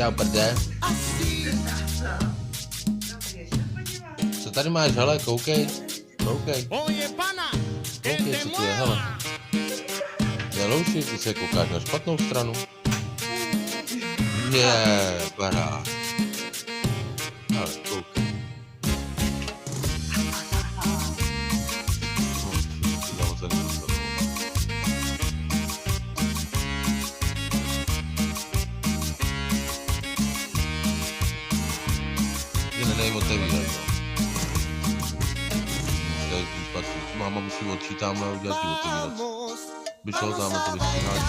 Čau, prdé. Co tady máš, hele, koukej. Koukej. Koukej, co tu je, hele. Nelouši, ty se koukáš na špatnou stranu. Barák. Ale koukej. Nedej otevírat, no. Máma musí odčít tamhle udělat ti otevírat. Vyšel tamhle to vystříháš,